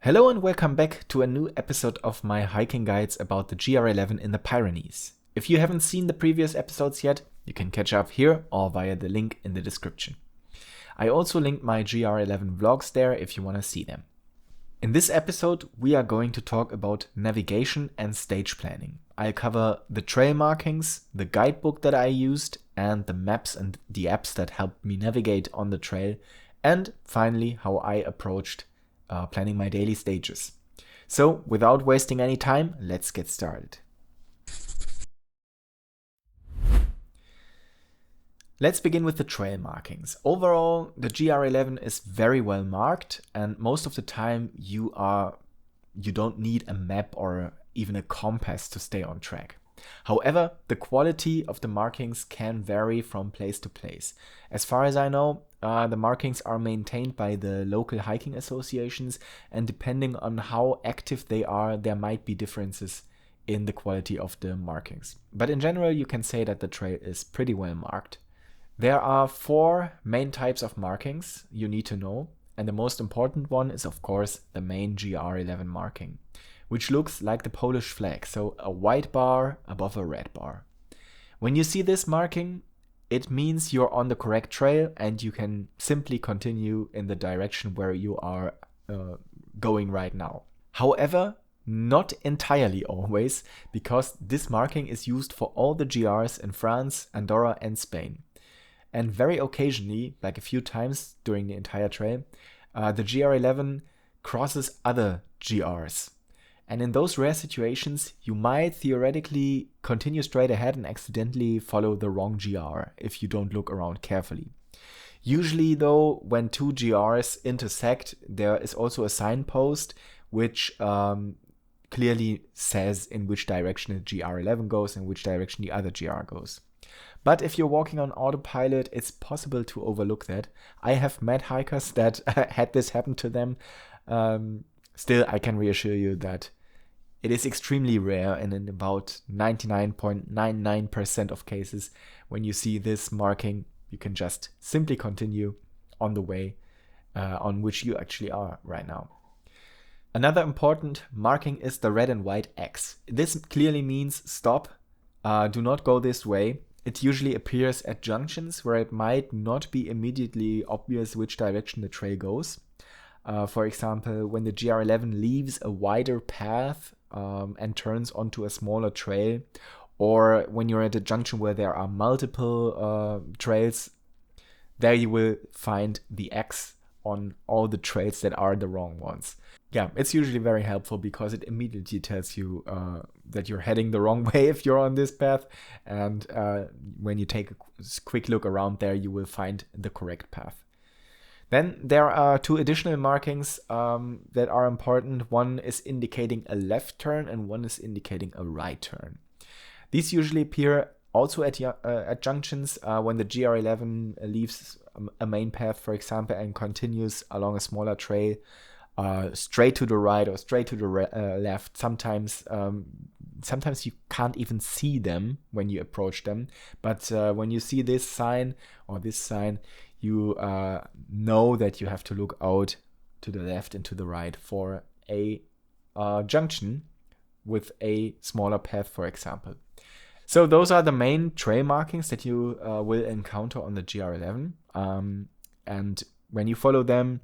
Hello and welcome back to a new episode of my hiking guides about the GR11 in the Pyrenees. If you haven't seen the previous episodes yet, you can catch up here or via the link in the description. I also linked my GR11 vlogs there if you want to see them. In this episode, we are going to talk about navigation and stage planning. I'll cover the trail markings, the guidebook that I used, and the maps and the apps that helped me navigate on the trail, and finally how I approached planning my daily stages. So, without wasting any time, let's get started. Let's begin with the trail markings. Overall, the GR11 is very well marked, and most of the time you don't need a map or even a compass to stay on track. However, the quality of the markings can vary from place to place. As far as I know, the markings are maintained by the local hiking associations, and depending on how active they are, there might be differences in the quality of the markings. But in general, you can say that the trail is pretty well marked. There are 4 main types of markings you need to know, and the most important one is of course the main GR11 marking, which looks like the Polish flag, so a white bar above a red bar. When you see this marking, it means you're on the correct trail and you can simply continue in the direction where you are going right now. However, not entirely always, because this marking is used for all the GRs in France, Andorra and Spain. And very occasionally, like a few times during the entire trail, the GR11 crosses other GRs. And in those rare situations, you might theoretically continue straight ahead and accidentally follow the wrong GR if you don't look around carefully. Usually though, when 2 GRs intersect, there is also a signpost which clearly says in which direction the GR11 goes and which direction the other GR goes. But if you're walking on autopilot, it's possible to overlook that. I have met hikers that had this happen to them. Still, I can reassure you that it is extremely rare, and in about 99.99% of cases, when you see this marking, you can just simply continue on the way on which you actually are right now. Another important marking is the red and white X. This clearly means stop, do not go this way. It usually appears at junctions where it might not be immediately obvious which direction the trail goes. For example, when the GR11 leaves a wider path and turns onto a smaller trail, or when you're at a junction where there are multiple trails, there you will find the X on all the trails that are the wrong ones. Yeah, it's usually very helpful because it immediately tells you that you're heading the wrong way if you're on this path, and when you take a quick look around there, you will find the correct path. Then there are 2 additional markings that are important. One is indicating a left turn and one is indicating a right turn. These usually appear also at junctions when the GR11 leaves a main path, for example, and continues along a smaller trail straight to the right or straight to the left. Sometimes you can't even see them when you approach them, but when you see this sign or this sign, you know that you have to look out to the left and to the right for a junction with a smaller path, for example. So those are the main trail markings that you will encounter on the GR11. And when you follow them,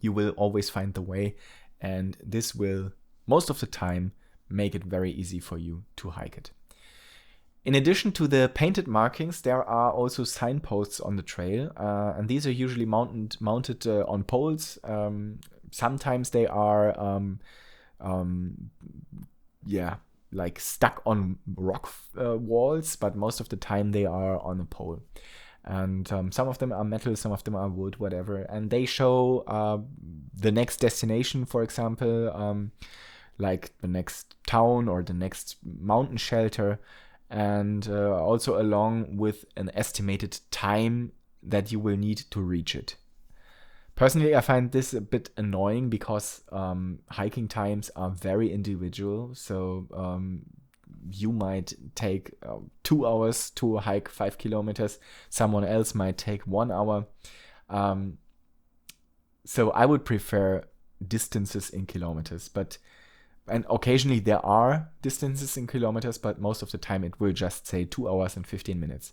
you will always find the way. And this will, most of the time, make it very easy for you to hike it. In addition to the painted markings, there are also signposts on the trail, and these are usually mounted on poles. Sometimes they are, like stuck on rock walls, but most of the time they are on a pole. And some of them are metal, some of them are wood, whatever. And they show the next destination, for example, like the next town or the next mountain shelter. And also along with an estimated time that you will need to reach it. Personally, I find this a bit annoying because hiking times are very individual. So you might take 2 hours to hike 5 kilometers. Someone else might take 1 hour. So I would prefer distances in kilometers, and occasionally there are distances in kilometers, but most of the time it will just say 2 hours and 15 minutes.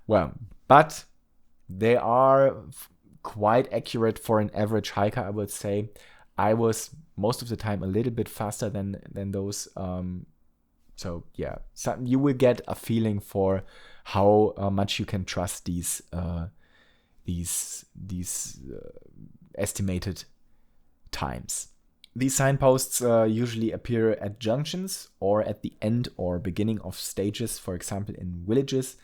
Well, but they are quite accurate for an average hiker, I would say. I was most of the time a little bit faster than those. So yeah, you will get a feeling for how much you can trust these estimated times. These signposts usually appear at junctions or at the end or beginning of stages, for example, in villages.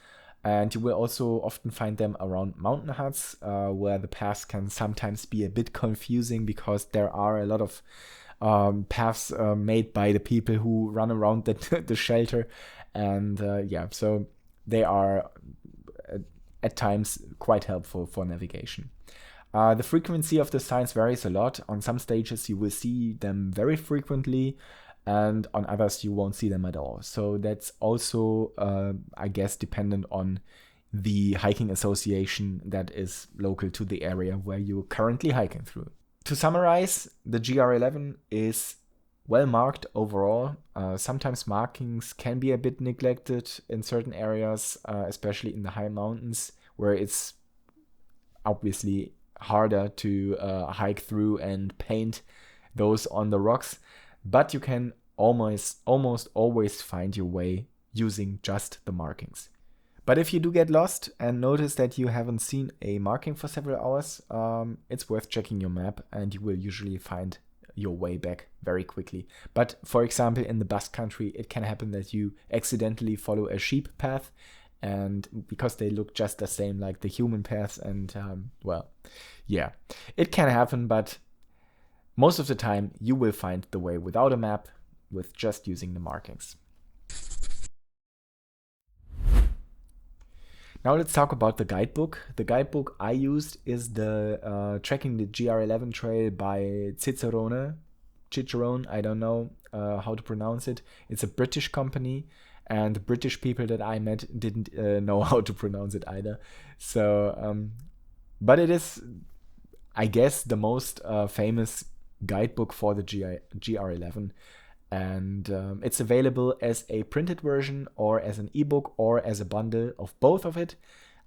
And you will also often find them around mountain huts, where the paths can sometimes be a bit confusing because there are a lot of paths made by the people who run around the shelter. And so they are at times quite helpful for navigation. The frequency of the signs varies a lot. On some stages you will see them very frequently, and on others you won't see them at all. So that's also, I guess, dependent on the hiking association that is local to the area where you're currently hiking through. To summarize, the GR11 is well marked overall. Sometimes markings can be a bit neglected in certain areas, especially in the high mountains, where it's obviously harder to hike through and paint those on the rocks. But you can almost always find your way using just the markings. But if you do get lost and notice that you haven't seen a marking for several hours, it's worth checking your map, and you will usually find your way back very quickly. But for example, in the Basque Country, it can happen that you accidentally follow a sheep path, and because they look just the same like the human paths, and it can happen, but most of the time you will find the way without a map, with just using the markings. Now let's talk about the guidebook. The guidebook I used is the Tracking the GR11 Trail by Cicerone, I don't know how to pronounce it. It's a British company, and the British people that I met didn't know how to pronounce it either. So, but it is, I guess, the most famous guidebook for the GR11. And it's available as a printed version or as an ebook or as a bundle of both of it.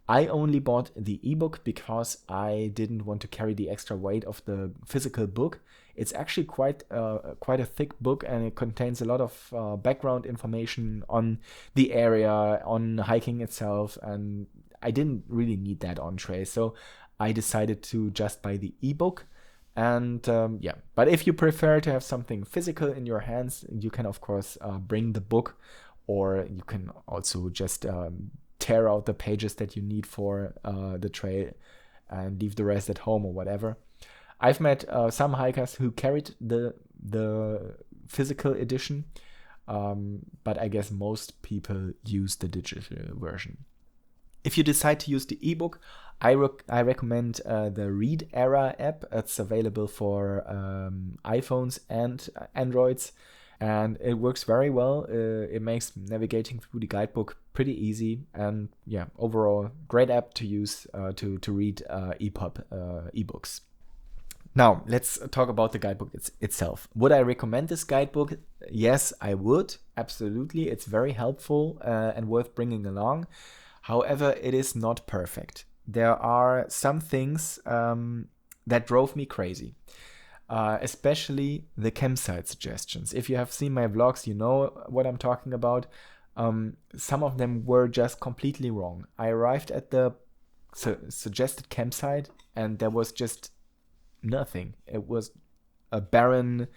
I only bought the ebook because I didn't want to carry the extra weight of the physical book. It's actually quite a thick book, and it contains a lot of background information on the area, on hiking itself, and I didn't really need that on trail, so I decided to just buy the ebook. And but if you prefer to have something physical in your hands, you can of course bring the book, or you can also just tear out the pages that you need for the trail and leave the rest at home or whatever. I've met some hikers who carried the physical edition, but I guess most people use the digital version. If you decide to use the ebook, I recommend the Read Era app. It's available for iPhones and Androids, and it works very well. It makes navigating through the guidebook pretty easy, and overall great app to use to read ebooks. Now let's talk about the guidebook itself. Would I recommend this guidebook? Yes, I would. Absolutely, it's very helpful and worth bringing along. However, it is not perfect. There are some things that drove me crazy, especially the campsite suggestions. If you have seen my vlogs, you know what I'm talking about. Some of them were just completely wrong. I arrived at the suggested campsite, and there was just nothing. It was a barren,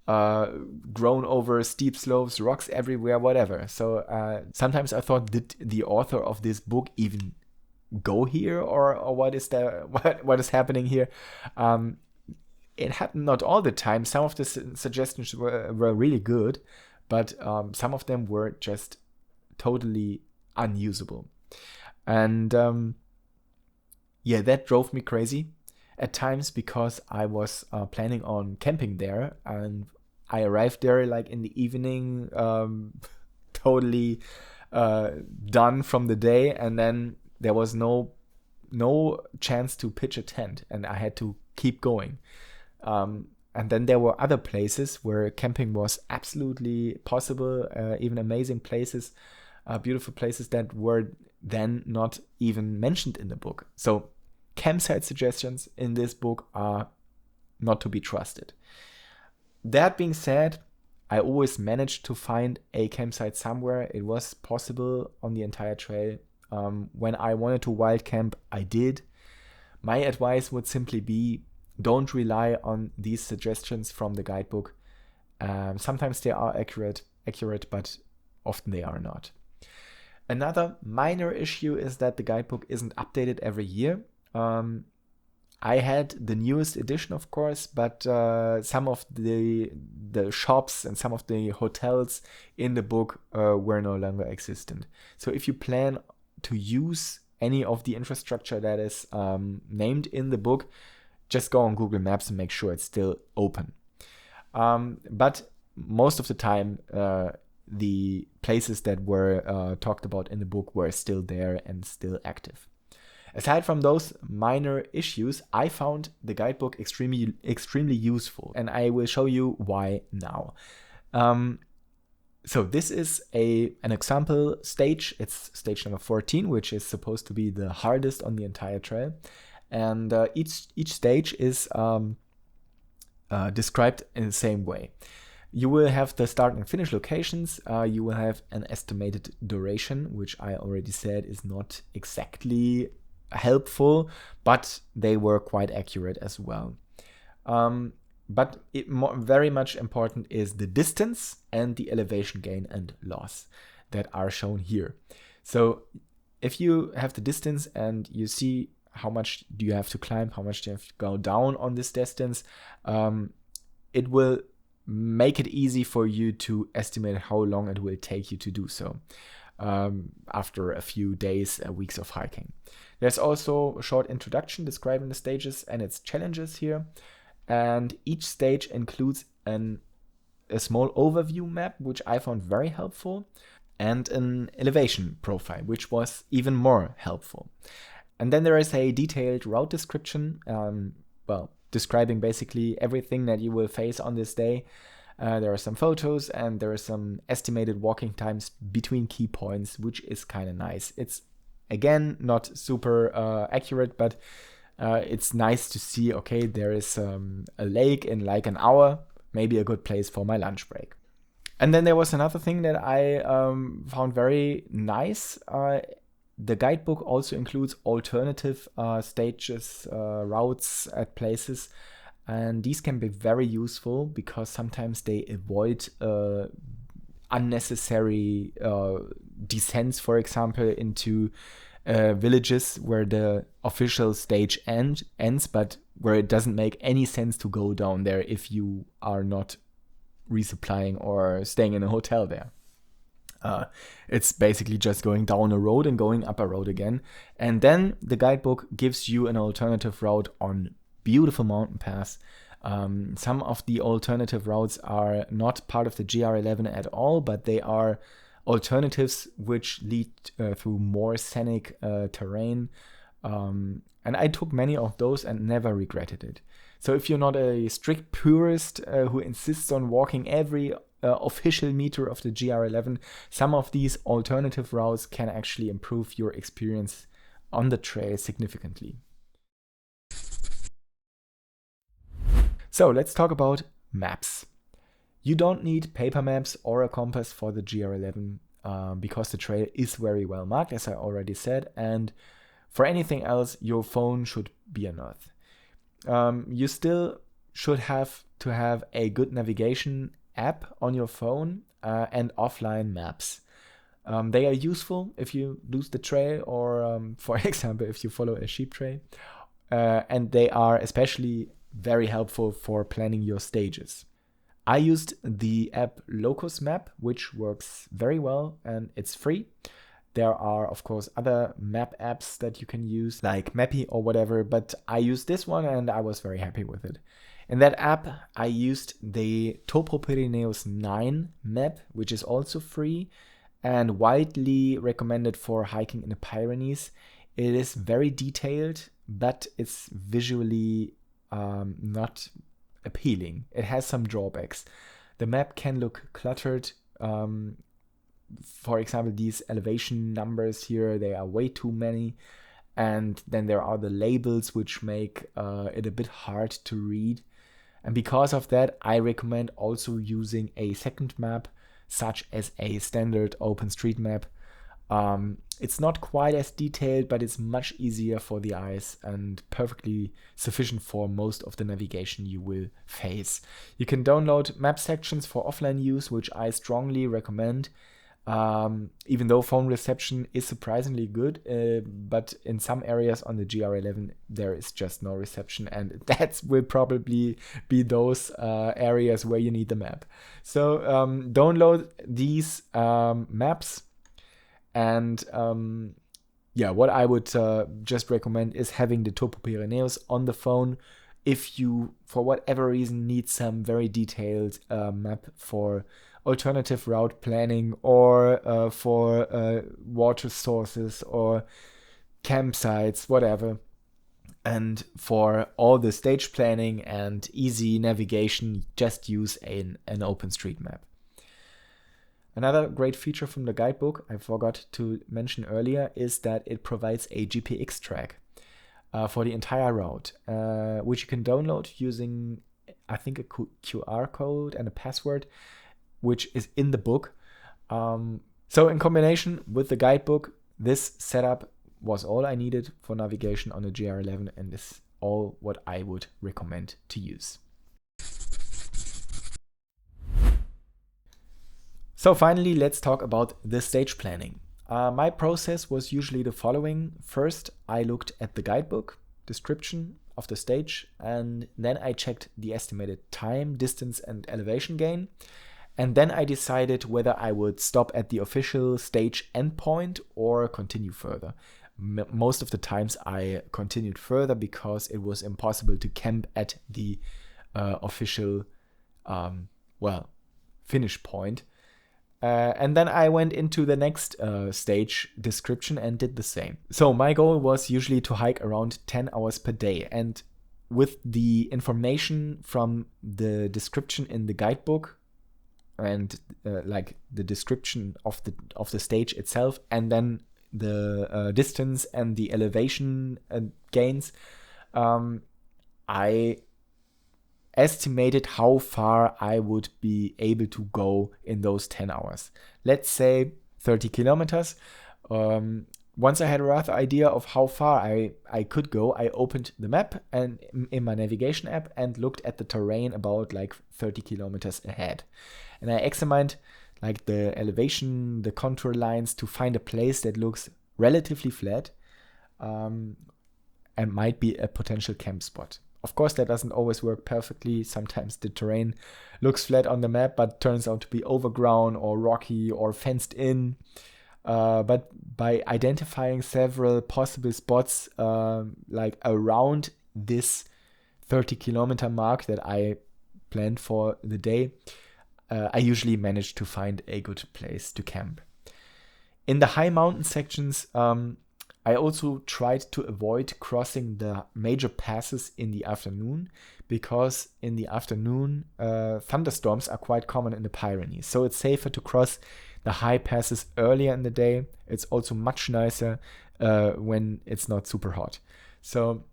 grown over steep slopes, rocks everywhere, whatever. So sometimes I thought, did the author of this book even go here, or what is there? What is happening here? It happened not all the time. Some of the suggestions were really good, but some of them were just totally unusable, and that drove me crazy at times, because I was planning on camping there, and I arrived there like in the evening, totally done from the day, and then there was no chance to pitch a tent, and I had to keep going. And then there were other places where camping was absolutely possible, even amazing places, beautiful places that were then not even mentioned in the book. So campsite suggestions in this book are not to be trusted. That being said, I always managed to find a campsite somewhere. It was possible on the entire trail. When I wanted to wild camp, I did. My advice would simply be, don't rely on these suggestions from the guidebook. Sometimes they are accurate, but often they are not. Another minor issue is that the guidebook isn't updated every year. I had the newest edition, of course, but some of the shops and some of the hotels in the book were no longer existent. So if you plan to use any of the infrastructure that is named in the book, just go on Google Maps and make sure it's still open. But most of the time, the places that were talked about in the book were still there and still active. Aside from those minor issues, I found the guidebook extremely useful, and I will show you why now. So this is an example stage. It's stage number 14, which is supposed to be the hardest on the entire trail. And each stage is described in the same way. You will have the start and finish locations. You will have an estimated duration, which I already said is not exactly helpful, but they were quite accurate as well. But very much important is the distance and the elevation gain and loss that are shown here. So if you have the distance and you see how much do you have to climb, how much do you have to go down on this distance, it will make it easy for you to estimate how long it will take you to do so after a few days, weeks of hiking. There's also a short introduction describing the stages and its challenges here. And each stage includes a small overview map, which I found very helpful, and an elevation profile, which was even more helpful. And then there is a detailed route description, describing basically everything that you will face on this day. There are some photos and there are some estimated walking times between key points, which is kind of nice. It's, again, not super accurate, but it's nice to see, okay, there is a lake in like an hour, maybe a good place for my lunch break. And then there was another thing that I found very nice. The guidebook also includes alternative stages, routes at places. And these can be very useful because sometimes they avoid unnecessary descents, for example, into villages where the official stage ends, but where it doesn't make any sense to go down there if you are not resupplying or staying in a hotel there. It's basically just going down a road and going up a road again. And then the guidebook gives you an alternative route on beautiful mountain paths. Some of the alternative routes are not part of the GR11 at all, but they are alternatives which lead through more scenic terrain. And I took many of those and never regretted it. So if you're not a strict purist who insists on walking every official meter of the GR11, some of these alternative routes can actually improve your experience on the trail significantly. So let's talk about maps. You don't need paper maps or a compass for the GR11 because the trail is very well marked, as I already said, and for anything else, your phone should be enough. You still should have to have a good navigation app on your phone and offline maps. They are useful if you lose the trail or, for example, if you follow a sheep trail. And they are especially very helpful for planning your stages. I used the app Locus Map, which works very well and it's free. There are, of course, other map apps that you can use, like Mappy or whatever, but I used this one and I was very happy with it. In that app, I used the Topo Pyrenees 9 map, which is also free and widely recommended for hiking in the Pyrenees. It is very detailed, but it's visually not appealing. It has some drawbacks. The map can look cluttered. For example, these elevation numbers here, they are way too many. And then there are the labels which make it a bit hard to read. And because of that, I recommend also using a second map, such as a standard OpenStreetMap. It's not quite as detailed, but it's much easier for the eyes and perfectly sufficient for most of the navigation you will face. You can download map sections for offline use, which I strongly recommend. Even though phone reception is surprisingly good, but in some areas on the GR11 there is just no reception, and that will probably be those areas where you need the map. So download these maps, and what I would just recommend is having the Topo Pyrenees on the phone if you, for whatever reason, need some very detailed map for alternative route planning, or for water sources or campsites, whatever. And for all the stage planning and easy navigation, just use an OpenStreetMap. Another great feature from the guidebook I forgot to mention earlier is that it provides a GPX track for the entire route, which you can download using, I think, a QR code and a password, which is in the book. So in combination with the guidebook, this setup was all I needed for navigation on the GR11, and is all what I would recommend to use. So finally, let's talk about the stage planning. My process was usually the following. First, I looked at the guidebook, description of the stage, and then I checked the estimated time, distance, and elevation gain. And then I decided whether I would stop at the official stage endpoint or continue further. Most of the times I continued further because it was impossible to camp at the official finish point. And then I went into the next stage description and did the same. So my goal was usually to hike around 10 hours per day. And with the information from the description in the guidebook, and like the description of the stage itself, and then the distance and the elevation gains, I estimated how far I would be able to go in those 10 hours. Let's say 30 kilometers. Once I had a rough idea of how far I could go, I opened the map and in my navigation app and looked at the terrain about like 30 kilometers ahead. And I examined like the elevation, the contour lines to find a place that looks relatively flat and might be a potential camp spot. Of course, that doesn't always work perfectly. Sometimes the terrain looks flat on the map, but turns out to be overgrown or rocky or fenced in. But by identifying several possible spots like around this 30-kilometer mark that I planned for the day, I usually manage to find a good place to camp. In the high mountain sections, I also tried to avoid crossing the major passes in the afternoon, because in the afternoon thunderstorms are quite common in the Pyrenees. So it's safer to cross the high passes earlier in the day. It's also much nicer when it's not super hot. So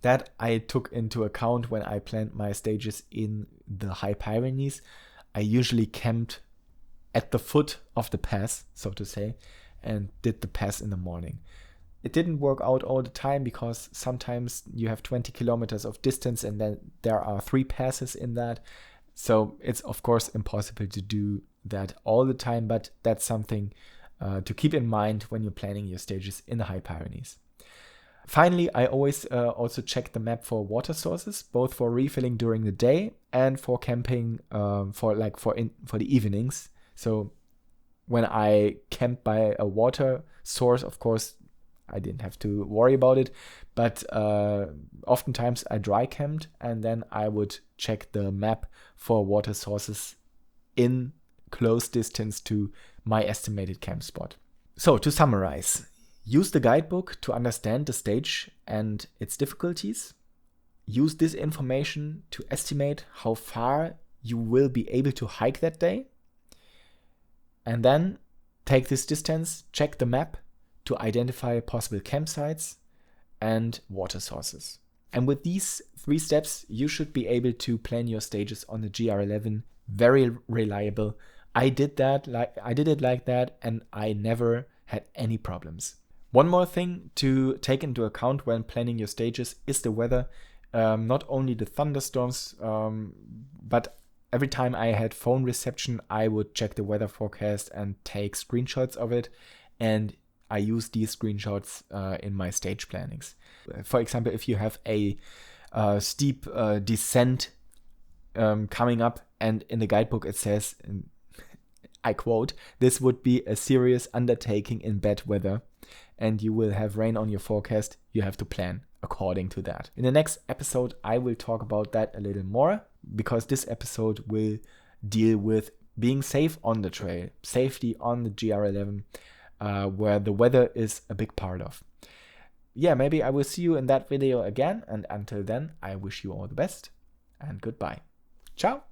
that I took into account when I planned my stages in the high Pyrenees. I usually camped at the foot of the pass, so to say, and did the pass in the morning. It didn't work out all the time, because sometimes you have 20 kilometers of distance and then there are 3 passes in that. So it's of course impossible to do that all the time, but that's something to keep in mind when you're planning your stages in the high Pyrenees. Finally, I always also check the map for water sources, both for refilling during the day and for camping for the evenings. So when I camp by a water source, of course, I didn't have to worry about it, but oftentimes I dry camped, and then I would check the map for water sources in close distance to my estimated camp spot. So to summarize, use the guidebook to understand the stage and its difficulties. use this information to estimate how far you will be able to hike that day. And then take this distance, check the map to identify possible campsites and water sources. And with these 3 steps, you should be able to plan your stages on the GR11 very reliable. I did it like that, and I never had any problems. One more thing to take into account when planning your stages is the weather. Not only the thunderstorms, but every time I had phone reception, I would check the weather forecast and take screenshots of it. And I use these screenshots in my stage plannings. For example, if you have a steep descent coming up, and in the guidebook it says, I quote, "This would be a serious undertaking in bad weather, and you will have rain on your forecast," you have to plan according to that. In the next episode, I will talk about that a little more, because this episode will deal with being safe on the trail, safety on the GR11, where the weather is a big part of. Yeah, maybe I will see you in that video again, and until then, I wish you all the best, and goodbye. Ciao!